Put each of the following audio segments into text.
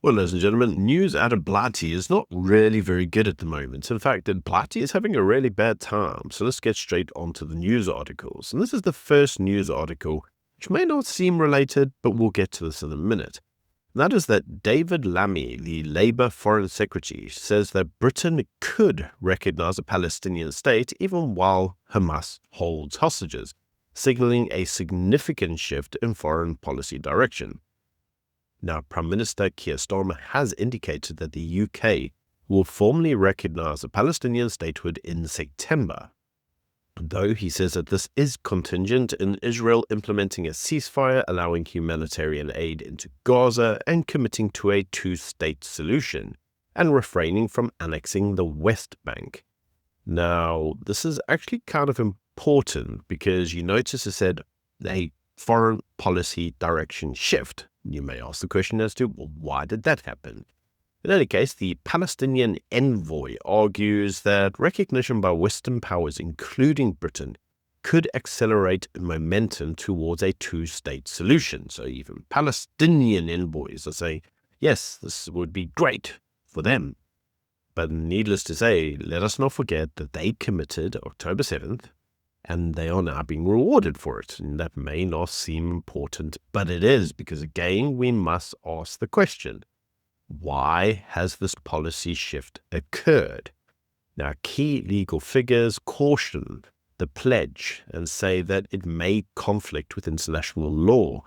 Well, ladies and gentlemen, news out of Blatty is not really very good at the moment. In fact, Blatty is having a really bad time. So let's get straight onto the news articles. And this is the first news article, which may not seem related, but we'll get to this in a minute. And that is that David Lammy, the Labour Foreign Secretary, says that Britain could recognize a Palestinian state even while Hamas holds hostages, signaling a significant shift in foreign policy direction. Now, Prime Minister Keir Starmer has indicated that the UK will formally recognize a Palestinian statehood in September, though he says that this is contingent in Israel implementing a ceasefire, allowing humanitarian aid into Gaza, and committing to a two-state solution, and refraining from annexing the West Bank. Now, this is actually kind of important because you notice it said a foreign policy direction shift. You may ask the question as to, well, why did that happen? In any case, the Palestinian envoy argues that recognition by Western powers, including Britain, could accelerate momentum towards a two-state solution. So even Palestinian envoys are saying, yes, this would be great for them. But needless to say, let us not forget that they committed October 7th, and they are now being rewarded for it. And that may not seem important, but it is, because again, we must ask the question, why has this policy shift occurred? Now, key legal figures caution the pledge and say that it may conflict with international law,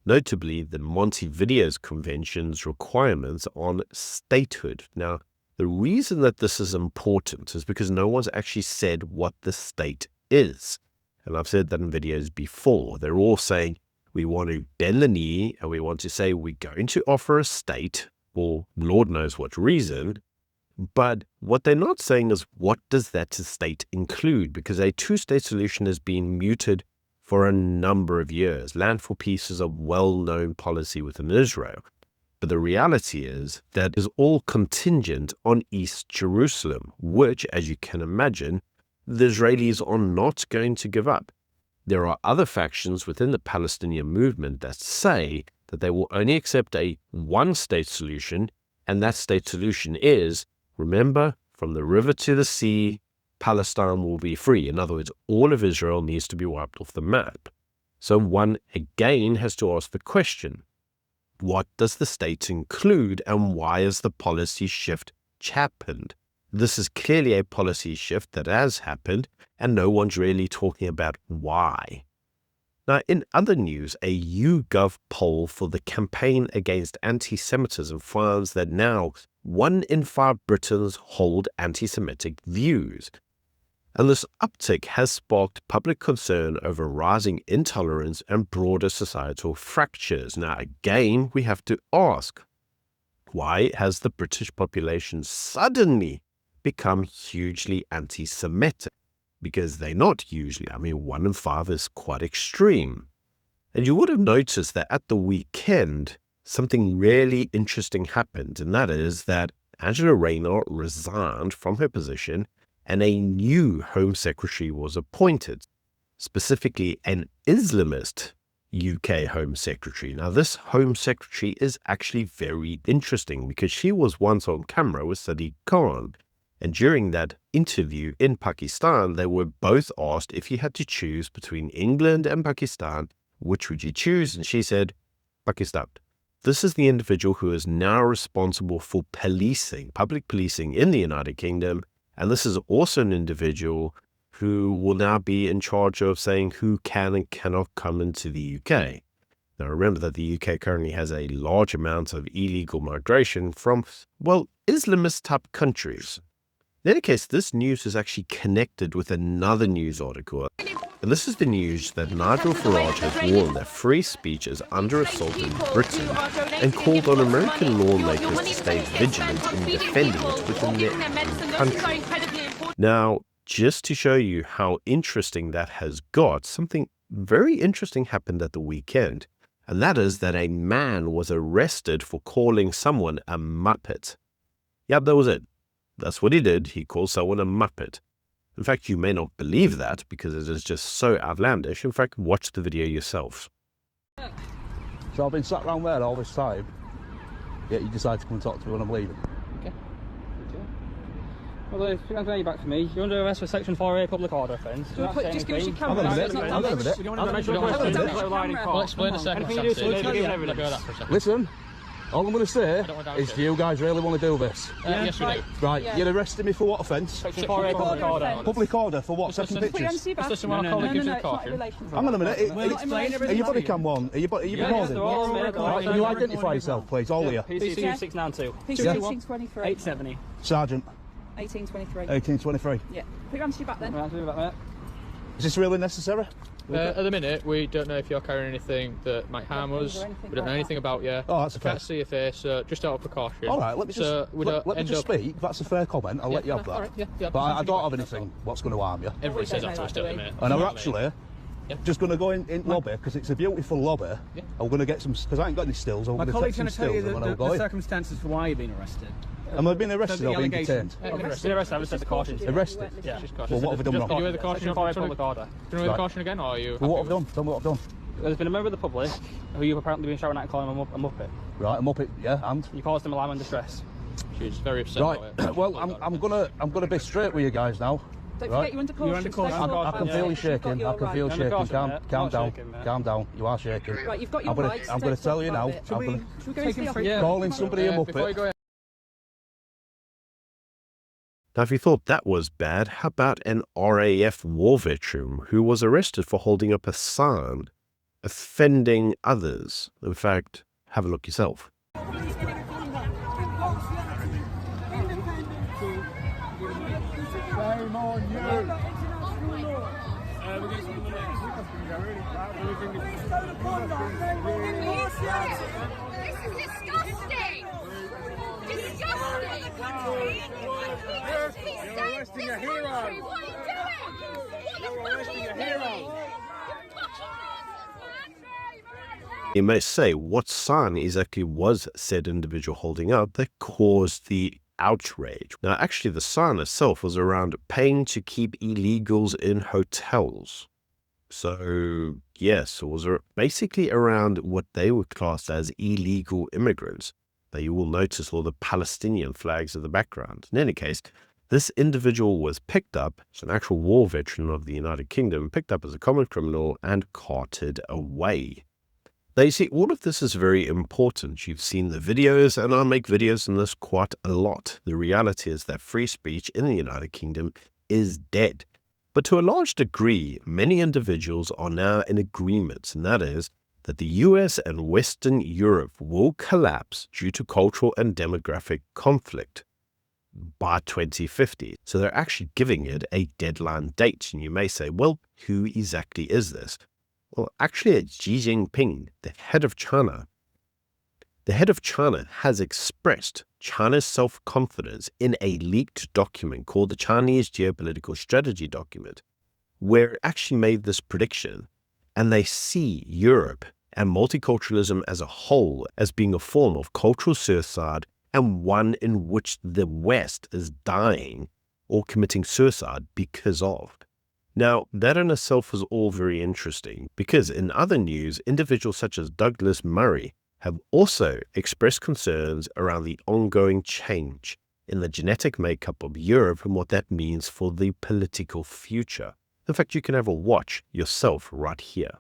notably the Montevideo's Convention's requirements on statehood. Now, the reason that this is important is because no one's actually said what the state is. And I've said that in videos before. They're all saying we want to bend the knee and we want to say we're going to offer a state for Lord knows what reason. But what they're not saying is what does that state include? Because a two-state solution has been mooted for a number of years. Land for peace is a well-known policy within Israel. But the reality is that is all contingent on East Jerusalem, which, as you can imagine, the Israelis are not going to give up. There are other factions within the Palestinian movement that say that they will only accept a one-state solution, and that state solution is, remember, from the river to the sea, Palestine will be free. In other words, all of Israel needs to be wiped off the map. So one again has to ask the question, what does the state include, and why has the policy shift happened? This is clearly a policy shift that has happened, and no one's really talking about why. Now, in other news, a YouGov poll for the campaign against anti-Semitism finds that now 1 in 5 Britons hold anti-Semitic views. And this uptick has sparked public concern over rising intolerance and broader societal fractures. Now, again, we have to ask, why has the British population suddenly become hugely anti-Semitic? Because they're not usually. 1 in 5 is quite extreme. And you would have noticed that at the weekend, something really interesting happened, and that is that Angela Raynard resigned from her position and a new Home Secretary was appointed, specifically an Islamist UK Home Secretary. Now, this Home Secretary is actually very interesting because she was once on camera with Sadiq Khan. And during that interview in Pakistan, they were both asked if you had to choose between England and Pakistan, which would you choose? And she said, Pakistan. This is the individual who is now responsible for policing, public policing in the United Kingdom. And this is also an individual who will now be in charge of saying who can and cannot come into the UK. Now, remember that the UK currently has a large amount of illegal migration from, well, Islamist type countries. In any case, this news is actually connected with another news article. And this is the news that Nigel Farage has warned that free speech is under assault in Britain and called on American lawmakers to stay vigilant in defending it within their own country. Now, just to show you how interesting that has got, something very interesting happened at the weekend. And that is that a man was arrested for calling someone a muppet. Yep, that was it. That's what he did. He called someone a muppet. In fact, you may not believe that because it is just so outlandish. In fact, watch the video yourself. So I've been sat around there all this time, Yet you decide to come and talk to me when I'm leaving. Okay. Well, if you're going to back for me, you're under arrest for Section 4A public order offence. Just give us your camera. Hang on a minute. We'll explain the circumstances. Listen, all I'm going to say is, do you guys really want to do this? Yes, we do. Right, you're arresting me for what offence? Section 4A public order. Public order for what? Second pictures? Hang on a minute. Are you body cam one? Are you recording? Right, can you identify yourself, please, all of you? PCU 692. PCU 623. 870. Sergeant. 1823. 1823. Yeah. Put your hands to your back then. Right, do that, mate. Is this really necessary? At the minute, we don't know if you're carrying anything that might harm us. We don't know anything about you. Oh, that's a fair. Can't see your face, so just out of precaution. All right, let me just speak. That's a fair comment. I'll let you have that. All right, yeah, but I don't have anything what's going to harm you. Everybody says that to us, don't they? And I'm actually just going to go in lobby, because it's a beautiful lobby. Yeah. I'm going to get some, because I ain't got any stills. I'm My going to colleague's take some going to tell you stills the circumstances for why you've been arrested. Am I being arrested or being detained? Been arrested, I haven't said the caution. Arrested? Yeah. Well, what have I done wrong? Did you hear the caution? Section 4A public order. Do you know the caution again, or are you? Well, what have I done? Tell me what I've done. There's been a member of the public who you've apparently been shouting at and calling him a muppet. Right, I'm up it, yeah, and? You caused him alarm and distress. She's very upset right, about it. well, I'm gonna be straight with you guys now. Don't forget you're under caution. You're under caution. I can feel you shaking. I can feel you shaking. Calm down. Calm down. You are shaking. Right, you've got your rights. I'm going to tell you now. Should we go into the office? Calling somebody a muppet. Now, if you thought that was bad, how about an RAF war veteran who was arrested for holding up a sign offending others? In fact, have a look yourself. Shame on you. This is disgusting! Disgusting! You're arresting a hero. What are you doing? What the fuck are you doing? You're fucking nonsense, man! You may say, what sign exactly was said individual holding up that caused the outrage? Now, actually, the sign itself was around paying to keep illegals in hotels. So, yes, it was basically around what they were classed as illegal immigrants. Now, you will notice all the Palestinian flags in the background. In any case, this individual was picked up as an actual war veteran of the United Kingdom, picked up as a common criminal and carted away. Now, you see, all of this is very important. You've seen the videos, and I make videos on this quite a lot. The reality is that free speech in the United Kingdom is dead. But to a large degree, many individuals are now in agreement, and that is that the US and Western Europe will collapse due to cultural and demographic conflict by 2050. So they're actually giving it a deadline date. And you may say, well, who exactly is this? Well, actually, it's Xi Jinping, the head of China. The head of China has expressed China's self-confidence in a leaked document called the Chinese Geopolitical Strategy document, where it actually made this prediction, and they see Europe and multiculturalism as a whole as being a form of cultural suicide and one in which the West is dying or committing suicide because of. Now, that in itself is all very interesting because in other news, individuals such as Douglas Murray have also expressed concerns around the ongoing change in the genetic makeup of Europe and what that means for the political future. In fact, you can have a watch yourself right here.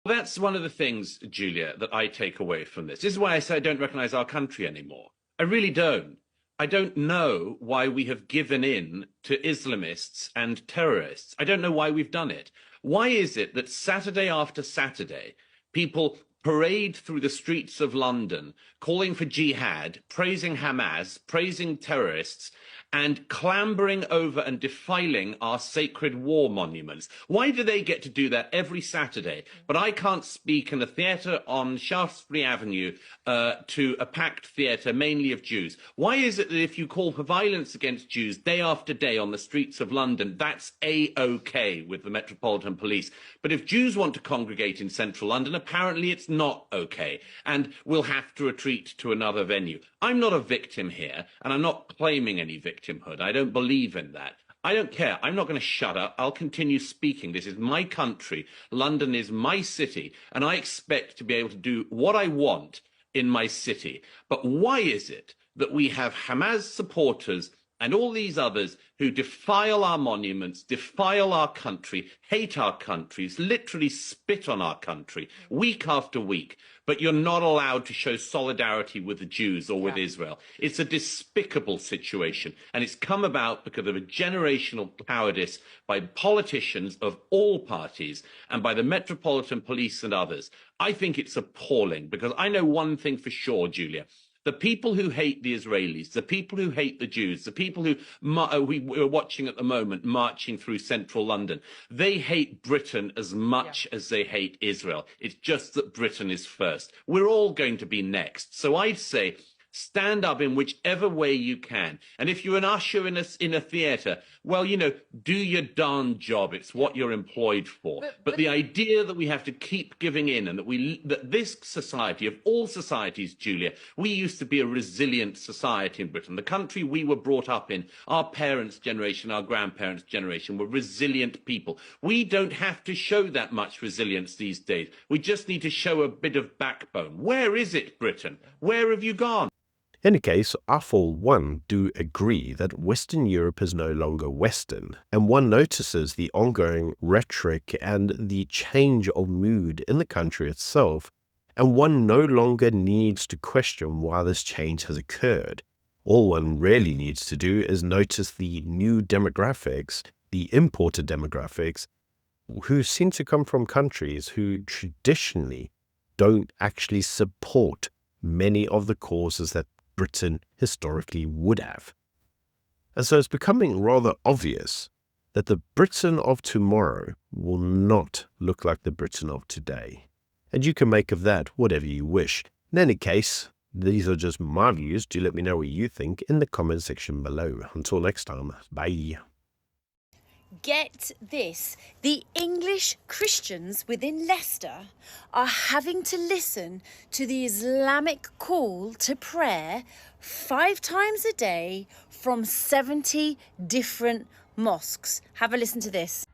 That's one of the things, Julia, that I take away from this. This is why I say I don't recognize our country anymore. I really don't. I don't know why we have given in to Islamists and terrorists. I don't know why we've done it. Why is it that Saturday after Saturday, people parade through the streets of London calling for jihad, praising Hamas, praising terrorists, and clambering over and defiling our sacred war monuments? Why do they get to do that every Saturday, but I can't speak in a theatre on Shaftesbury Avenue to a packed theatre mainly of Jews? Why is it that if you call for violence against Jews day after day on the streets of London, that's A-OK with the Metropolitan Police? But if Jews want to congregate in central London, apparently it's not OK, and we'll have to retreat to another venue. I'm not a victim here, and I'm not claiming any victimhood. I don't believe in that. I don't care. I'm not going to shut up. I'll continue speaking. This is my country. London is my city, and I expect to be able to do what I want in my city. But why is it that we have Hamas supporters and all these others who defile our monuments, defile our country, hate our countries, literally spit on our country week after week, but you're not allowed to show solidarity with the Jews or with Israel? It's a despicable situation, and it's come about because of a generational cowardice by politicians of all parties and by the Metropolitan Police and others. I think it's appalling, because I know one thing for sure, Julia. The people who hate the Israelis, the people who hate the Jews, the people who we're watching at the moment marching through central London, they hate Britain as much as they hate Israel. It's just that Britain is first. We're all going to be next. So I'd say stand up in whichever way you can. And if you're an usher in a theatre, well, you know, do your darn job. It's what you're employed for. But the idea that we have to keep giving in, and that this society, of all societies, Julia, we used to be a resilient society in Britain. The country we were brought up in, our parents' generation, our grandparents' generation, were resilient people. We don't have to show that much resilience these days. We just need to show a bit of backbone. Where is it, Britain? Where have you gone? In any case, I for one do agree that Western Europe is no longer Western, and one notices the ongoing rhetoric and the change of mood in the country itself, and one no longer needs to question why this change has occurred. All one really needs to do is notice the new demographics, the imported demographics, who seem to come from countries who traditionally don't actually support many of the causes that Britain historically would have. And so it's becoming rather obvious that the Britain of tomorrow will not look like the Britain of today. And you can make of that whatever you wish. In any case, these are just my views. Do let me know what you think in the comment section below. Until next time, bye. Get this, the English Christians within Leicester are having to listen to the Islamic call to prayer 5 times a day from 70 different mosques. Have a listen to this.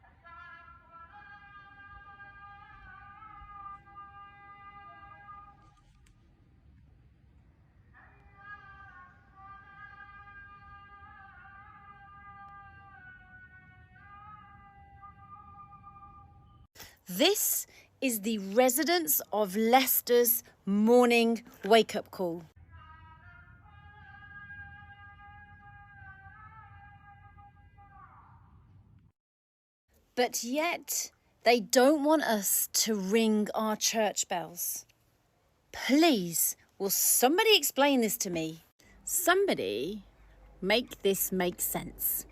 This is the residents of Leicester's morning wake-up call. But yet, they don't want us to ring our church bells. Please, will somebody explain this to me? Somebody make this make sense.